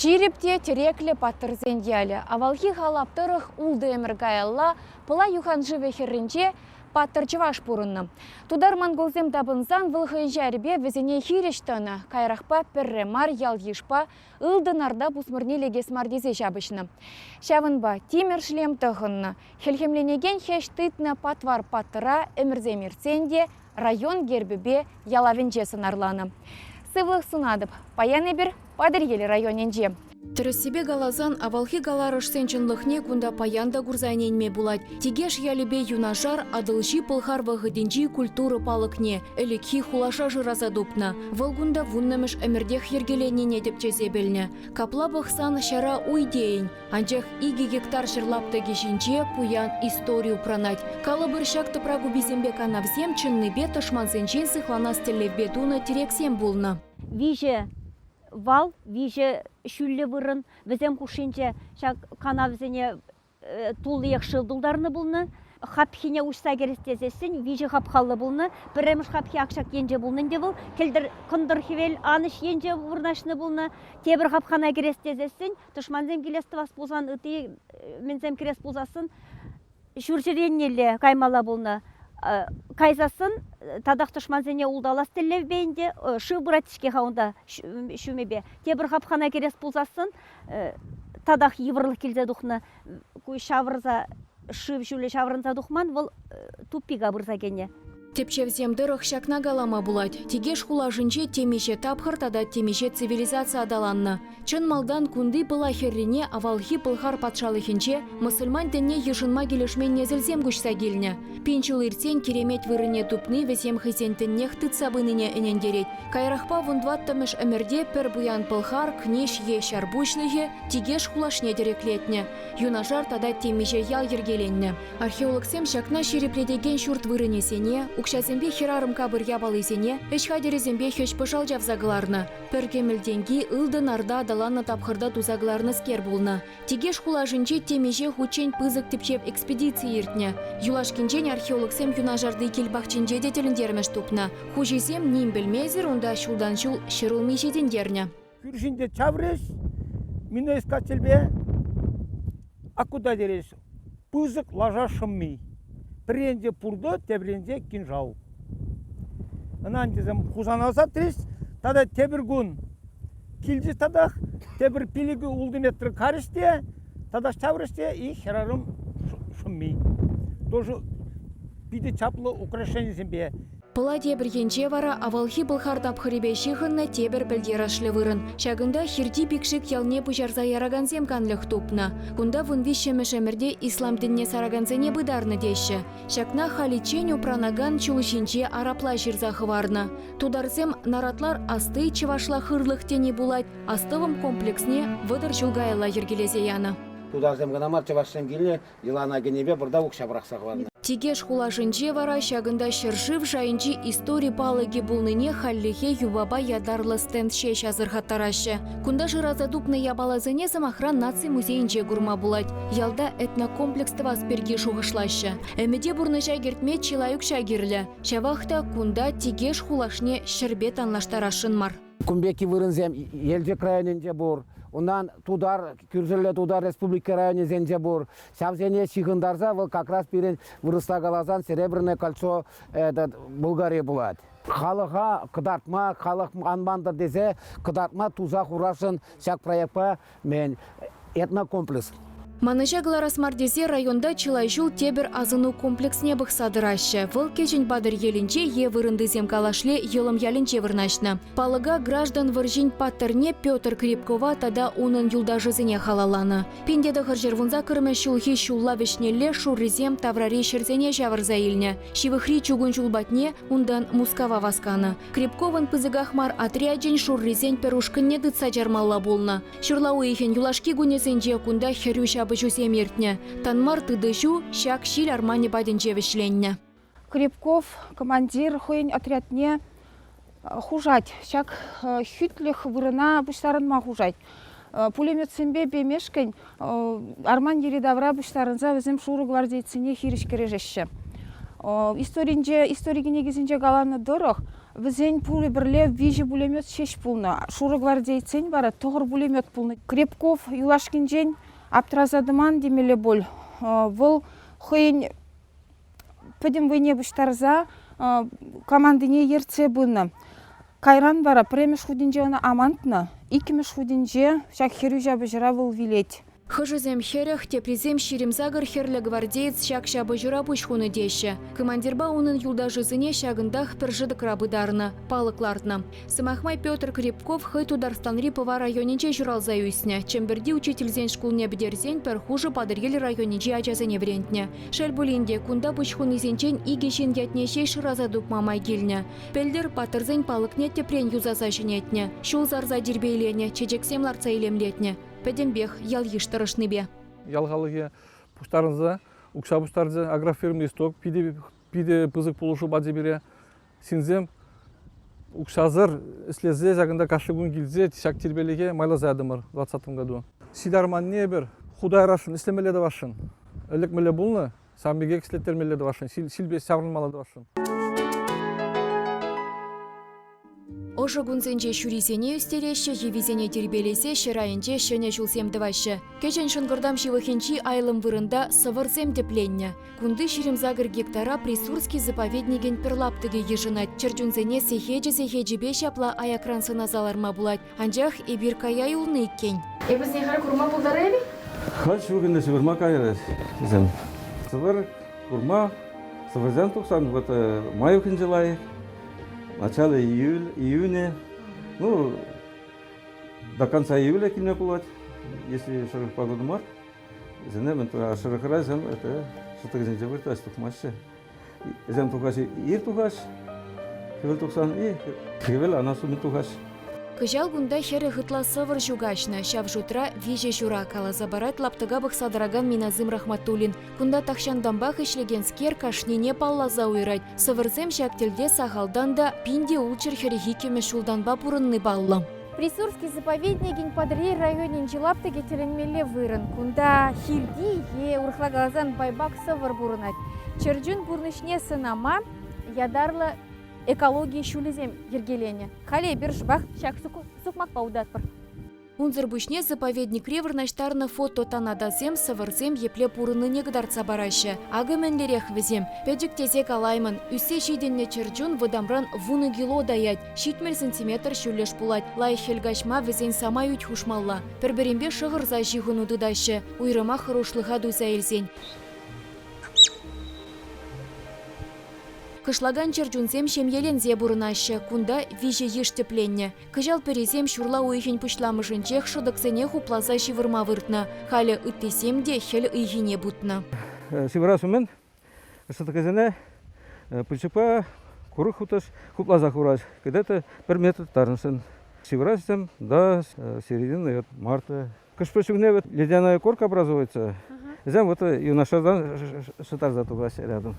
Ширепте терекле паттырзен ялі. Авалхи халаптырых улды эміргайалла пыла юханжы вехерінче паттырчываш пурынны. Тудар манголзем табынзан вылхын жәрбе візіне хирештаны, кайрақпа пірремар ял ешпа ылдынарда бусмырне легес мардезе жабышны. Шавынба тимер шлем тұғынны. Хелхемленеген хеш тытны патвар паттыра эмірземерценде район гербебе ялавенже сынарланы. Сывлық сынадып, паяны бір падыргелі районенже. Тірісібе галазан авалхи галарыш сенчынлықне кунда паянда гурзайненме булать. Тегеш ялебе юнашар адылши пылхар вағыденжи культуры палықне, элекхи хулаша жыразадупна. Вылгунда вуннамыш әмірдех ергеленене деп чезебелне. Капла бұқсан шара уйдейін. Анчах иги гектар шырлапты кешінче пуян историю пранать. Калы бір шақты прагу бізембе канавзем чынныбе тышманзенчен сыхлана стелевбе туна терексем булна. Виже вал, виже шүллі бұрын, бізем күшінче шак канавзене тулы екшылдылдарны бұлны. Хапхине ұшса керестезесін, виже хапхалы бұлны, біреміш хапхи ақшак енже бұлнын де бұл, келдір күндір хевел аныш енже бұрнашны бұлны, тебір хапхана керестезесін, тұшманзем келесті вас бұлзан, үті мензем керес бұлзасын, шүршіреннелі каймала бұлны. Кайзасын тадақ тұшманзене ұлдалас тіллев бейінде шы бұратишке қауында шүмебе. Тебір хапхана керес бұлзасын, тадақ еврлық келзе дұқны, шавырза шып жүлі шаврынса дұқман, бұл туппиға бұрза кене. Тепчевземді рықшакна галама булать. Тегеш хулажынче темеше тапхыр тада темеше цивилизация адаланны. Чын малдан кунды пыла херрине авалхи пылхар патшалыхинче мұсылман дінне ешынма келешмен незілзем күшса келіне. Пенчыл ирсен керемет вырыне тупны весем хызентіннех тыцабыныне энендерет. Кайрахпа вундваттамыш әмірде пір буян пылхар кнеш е шарбучлыхе тегеш хулашне дереклетне. Юнажар тада темеше ял ергеленне. Археологсем шакна шерепледеген шурт вырынесене, Укшазембе херарым кабыр ябалысене, эшхадерезембе хеш пышал жавзагларны. Пергемелденги ылдын арда даланны тапхырда тузагларны скер булны. Тегеш хулажынче темеже хучень пызык тепчеп экспедиции иртне. Юлашкинчен археологсем юнажарды келбахченже детеліндермеш тупна. Хужизем ним білмезір, онда шулдан шул шырылмешеден дерне. Күршінде чавреш, мино искателбе, акуда дереш, пызык лажа шымми. Біренде пұрды, тебіренде кинжау. Анан дезем хузанаса трес, тада тебір күн. Килжі тадақ, тебір пилігі улдыметрі карыште, тада чаврыште и херарым шымми. Тоже биді чаплы украшение зембе. Пыла тебіргенче вара авалхи бұлхар тапхыребе шихынна тебір білдерашлы вырын. Шагында хирди пикшик ялне пұжарза яраганзем канлық тупна. Кунда вынви шемешемірде ислам дінне сараганзене бұдарны деші. Шакна халичен упранаган чулышинче арапла жирзахы варны. Тударзем наратлар асты чывашла хырлық тені булать, астывым комплексне выдар жылгайла ергелезе яны. Тударзем гынамар чывашсем келіне, елана генебе бұрда ұқша бірақсақ варны. Тегеш хулашынче вара шагында шыршыв жайынчи истории палыге булныне халлихе юбаба ядарлы стенд шеш азырхаттарашы. Кунда жыразадупны ябалазыне замахран наци музейінче гурма булать. Ялда этнокомплексты васперге шуғышлашы. Әмеде бұрны жагертме чилаюк шагерлі. Шавахта кунда тегеш хулашне шырбет анлаштарашын мар. Кумбеки вырынзем елжек районенде бұр. Онан тудар, Күрзілі тудар республика районе зенде бұр. Савзене шығындарза, бұл как раз берен вырысла галазан серебряное кольцо Bulgarия болады. Халыға қыдартма, халық анбандар дезе, қыдартма тузақ ұрашын шак проекпа мен этнокомплекс. Маныжа Гларасмардезе районда чылайжул тебір азыну комплексне бұқсадырашы. Выл кечін бадыр елінче е вырынды земкалашле елым ялінче вырнашны. Палыга граждан выржин паттырне Петр Крепкова тада унын юлдажызыне халаланы. Пендеді ғыржырвунза кірмі шулхи шулла вешнелле шурризем таврари шерзене жавырза илне. Шивыхри чугун жулбатне ундан мускава васканы. Крепковын пызыгахмар отряджен шурризен перушкынне дытса жармалла болны. Шурлауы ихен юлашки гунезенже кунда херюша бычусем ертне. Танмар тыдышу шак шил армане баденче вешленне. Крепков, командир хуйн отрядне хужать. Шак хютлих вырына буштарынма хужать. Пулемет сенбе бемешкен арман еридавра буштарынза візім шуры гвардейціне хириш кережеші. Историгіне кезінже галаны дұрық. Візен пулы бірле вижі пулемет шеш пулны. Шуры гвардейцен бара тоғыр пулемет пулны. Крепков Юлашкинжен аптразадыман демеле бол. Выл хойын пөдім войне бұштарза командыне ерце бұлны. Кайран бара премеш худинже она амантна. Икимеш худинже шак херю жабы жыра выл вилеть. Хыжызем херех тепризем ширимзагыр херлі гвардеец шак шабы жыра пучхуны деші. Командирба унын юлдажызыне шагындах піржыды крабыдарны, палыклартны. Сымахмай Петр Крепков хый Тударстанри пыва районинче журалза юсне. Чемберди учительзен шкулне бідерзен пір хужы падыргел районинче ачазене врентне. Шел булинде кунда пучхуны зенчен игешен ятнешей шыраза дукмамай гильне. Пелдер патырзен палыкне тепрен юзаса жинетне. Шул зарза дирбейлене, чечексем ларца илемлетне. Пәдембех ял ештырышны бе. Ялғалығы пұштарыныза, ұқша пұштарыныза, агрофирмы исток, пиде пызык пулушу баде бере. Синзем ұқшазыр іслезе жағында кашығын келзе, тишак тербелеге майлаза адымыр 20 году. Сидарман не бір, худай рашын, іслемеледі башын. Әлік мөлі бұлны, самбеге кіслеттермеледі башын, силбе сағырынмалады башын. Ожы гунзенже шуризене үстереші, евизене тербелесе, шырайынже шөне жулсемді вашы. Кечен шынгырдам шивыхенчи айлым вырында сывырзем тепленне. Кунды ширимзагыр гектара Присурский заповедниген перлаптыге ежынат. Чырчунзене сехеджі бе шапла аякрансы назаларма булат. Анжақ эбир кая юлны иккен. Эбіз нехар курма пулдары эбі? Хач бүгінде сывырма кайры. Сывыр, курма, сывырзен тұқсан, май өкінжелай. Начало июня, ну, до конца июля кино пулать, если широк погода март. Зенем, то широк раз, это что-то где-то выртать, тут массе. Зем тухаси ир тухаш, хевел тухсан и хевел анасуми тухаш. Кыжал гунда хері ғытла сывыр жугашны, шав жутра веже жура кала забарат лаптыга бұқсадыраган Миназым Рахматуллин. Кунда тахшандамбах ишлеген скер кашнине паллаза уйрать. Сывырзем шактелде сахалдан да пинде улчыр херехи кеме шулданба пурынны баллам. Присурский заповеднигин падри районин жилаптыге теленмеле вырын. Кунда хилди е урхлагалазан байбак сывыр бурынат. Чырджун бурнышне сынама ядарлы экология шулезем ергелене. Хале бір жбақ шак сукмак паудатпыр. Унзыр бушне заповедник ревырнаштарны фото танадазем сывырзем епле пурыны негдарца барашы. Агыменлерех візем. Пөдік тезек алаймын. Үсе шиденне чырджун выдамран вуны гило даять. Шитмел сантиметр шулеш пулать. Лай хелгашма візен сама ють хушмалла. Перберембе шығырза жиғыну дыдашы. Уйрыма хорошлыға дуйса елзен. Кышлаган чырджунзем шемелензе бурынашы, кунда виже еш тепленне. Кыжал перезем шурла уйхен пушламышынчех шыдықсене хуплаза шивырма выртна. Халі үттесем де хел үйхене бутна. Сиврасумен, шатаказене, пыльчыпа, куры хуташ, хуплаза хураж. Когда-то бір метр тарнысын. Сиврасем, да, середины марта. Кышпышугне ледяная корка образуется. Зам вот юношадан шатарза тугас рядом.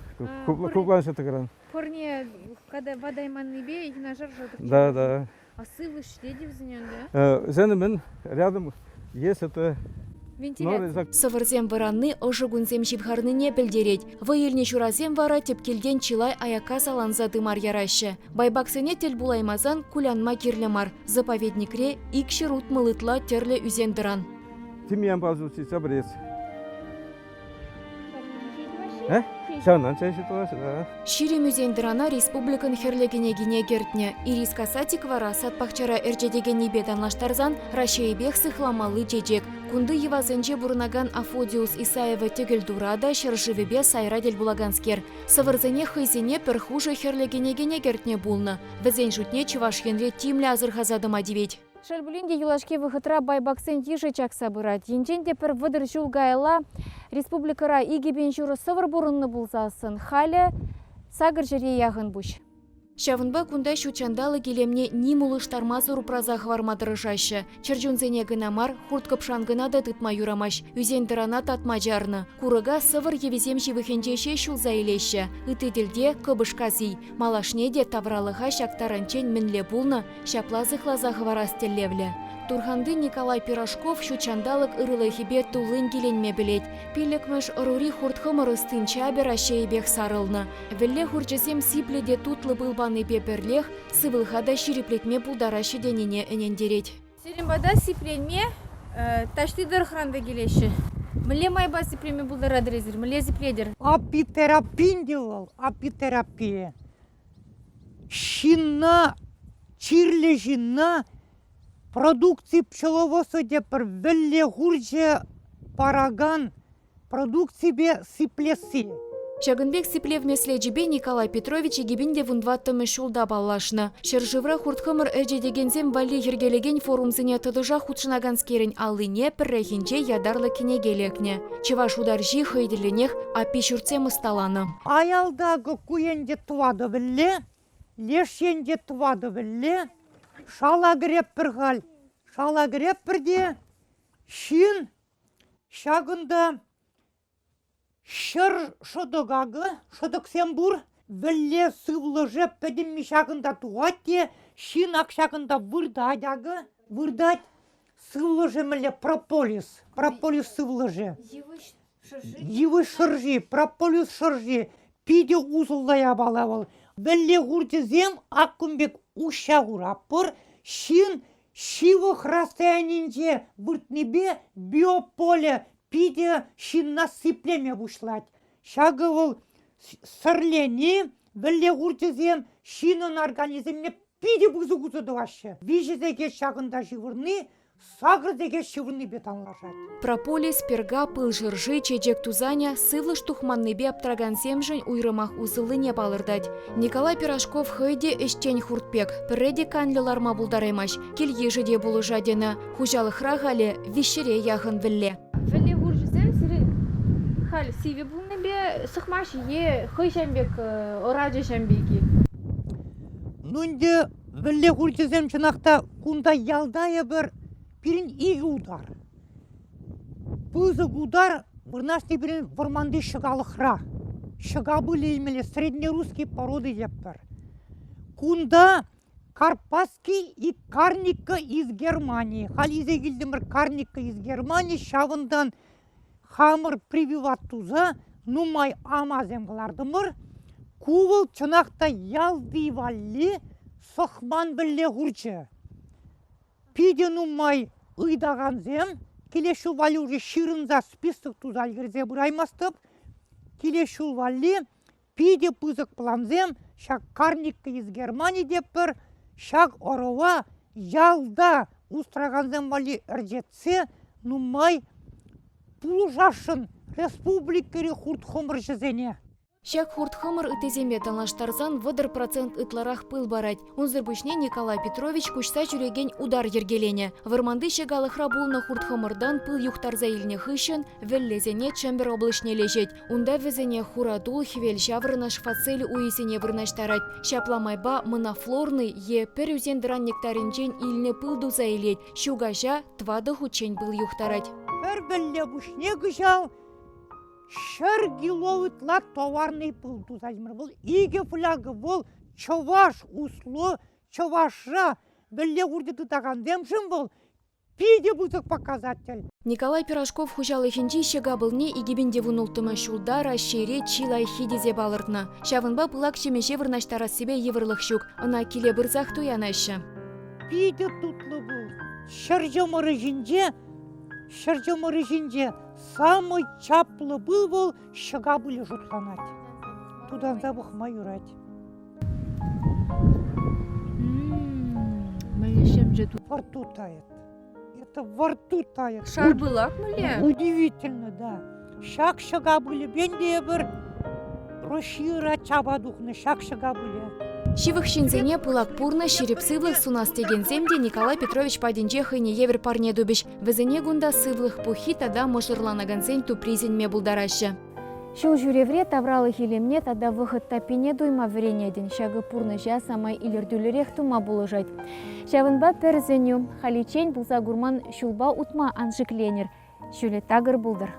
Круглан шатагран. Порне, когда вода иман небе, и на жар жодок. Да. А сылы шледи в зене, да? Зенемен рядом есть это Вентиляция. Сывырзем варанны ожы гунзем жибхарныне білдерет. Вайылне шуразем вара тепкелден чилай аяка саланза дымар ярашы. Байбаксене тел булаймазан кулянма кирлемар. Заповедникре икші рут мылытла терле үзендыран. Тимьян пазучится брез. Шанан чайшытыласы, да. Шири музейндырана республикан херлегенегине гертне. Ирис Касатиквара сатпақчара эржедеген небеданлаштарзан Рашейбех сыхламалы жежек. Кунды евазенже бурнаган Афодиус Исаева тегел дурада шыржывебе сайрадель булаганскер. Сывырзене хызене перхуже херлегенегине гертне булны. Візен жутне чывашхенре тимле азырхазадым адивет. Шальбулинде юлашке выхытра байбаксен тиже чакса бырат. Енченде пір выдыр жул гайла республикара игебен журы сывыр бурынны булзасын. Халі сагыр жере яғын бұш. Шавынба кунда шучандалы келемне нимулыш тармазы рупраза хвармадырышашы. Чырджунзене гынамар хурткапшан гына да тытма юрамаш. Үзендірана татма жарны. Курыга сывыр евезем живыхенчеше шулза елеші. Үтеделде кыбышкази. Малашне де тавралыға шактаранчен мінле булны. Шапла зыхлаза хварас теллевле. Турханды Николай Пирожков шучандалык ырылыхибе тулын келенме білет. Пилікміш ұрури хуртхымыр ыстынча берашейбек сарылны. Вілле хурчесем сипледе тутлы былбаны пеперлех, сывылхада шириплетме пулдарашы денене энендерет. Серембада сипленме ташты дырхранды келеші. Міле майба сипленме бұлдарадырезір, міле сипледер. Апитерапин делал, апитерапия. Шинна, чирле жинна, продукции пчеловоса депер, велле гурже параган, продукции бе сиплеси. Шагынбек сиплевмесле жібе Николай Петрович егебінде вундваттымы шулда баллашны. Шыржывра хуртхымыр әже дегензем вали ергелеген форумзыне тыдыжа худшынаганскерін алыне піррехінче ядарлы кенегелекне. Чываш ударжи хыйділенех апи шүртсем ысталаны. Аялдағы куенде туады біле, лешенде туады біле, шала греп бірғал. Шала греп бірде, шин, шагында шыр шыдығағы, шыдықсен бұр, вілле сывлы жеп пәдімі шағында туатте, шин ақшағында вырдадяғы, вырдад сывлы жемілі прополис сывлы же. Евы шыржи, прополис шыржи, пиде узылдая балавыл. Вілле ғурдезем ақкүмбек ұшағыр апыр, шин шивы храстаянинже бұртнебе биополе, пиде шинна сиплеме бушлать. Шагывыл сырлени, вілле ғуртезем шинын организмне пиде бұзы-бұзы дуашы. Вижезеге шағында живырны, сағырдеге шывырны бетанлашат. Прополис, перга, пыл жыржы, чечек тузаня, сывлыш тухманныбе аптыраган семжін уйрымах узылыне балырдать. Николай Пирожков хыйде эштен хуртпек, пірреде канлыларма булдараймаш, кел ежеде булы жадена, хужалықра ғалі вишере яғын вілле. Вілле ғуржызем сірі хал сиве бұлны бе сықмаш е хый шәмбек, оражы шәмбеки. Нунде вілле ғуртезем чынақта кунда ялдая бір пирин игі удар. Пызык удар вырнашты бірін варманды шыгалықра. Шыгабы леймелі среднерусский породы деппір. Кунда Карпасский и Карника из Германии. Хализе келдімір Карника из Германии шавындан хамыр прививат туза, нумай амазем қылардымыр. Кувыл чынақта ялды валли сықман біле ғурчы. Пиде нумай ұйдаған зем, келешу вали уже ширынза список туза алгерзе бұраймастып, келешу вали пиде пызык планзем, шак Карника из Германии деппір, шак орова ялда устраганзем вали ржетсе, нумай пулжашын республикари хуртхымыр жезене. Шак хуртхымыр ытеземе танлаштарзан вăдыр процент ытларах пыл барать. Унзырбышне Николай Петрович кучса жүреген удар ергелене. Вырманды шегалыхра булна хуртхымырдан пыл юхтарза илне хышын, вэллезене чембер облышне лежет. Унда везене хурадул хвел шаврына шфацель уисене вырнаштарать. Шапламайба мынафлорны е перюзендыран нектаринчен илне пыл дуза илет. Шугажа твады хучень был юхтарать. Бір біле бұшне күжал, шыр киловытла товарный пыл тузаймыр бұл. Иге флагы бұл, чаваш усло, чаваша, біле ғурды тұтаған демшін бұл. Пиде бұзық показатель. Николай Пирожков хужалы хинчи шега былне игибинде вунултыма шулда расшире чилай хидезе балыртна. Шавынба пылак шемеше вырнаштара себе еврлых щук, она киле бырзах туянашы. Пиде тутлы бұл. Шыржымыры жинже самый чаплы был шыга были жұтланать. Тудан забықмай үрать. Во рту тает. Это во рту тает. Шар былак міле? Удивительно, да. Шак шыга были, бенде бір рощира чабадухны, шак шыга были. Шивых шинзене пылак пурна ширип сывлых сунас теген земде Николай Петрович паденче хыйне евер парне дубиш. Везене гунда сывлых пухи тада мошырланаган зень тупризенме булдарашы. Шул жүревре тавралы хилемне тада выход тапине дуйма вренеден. Шагы пурны жа самай илердюлерек тума булыжать. Шавынба перзеню халичень булса гурман шулба утма аншикленер. Шуле тагыр булдар.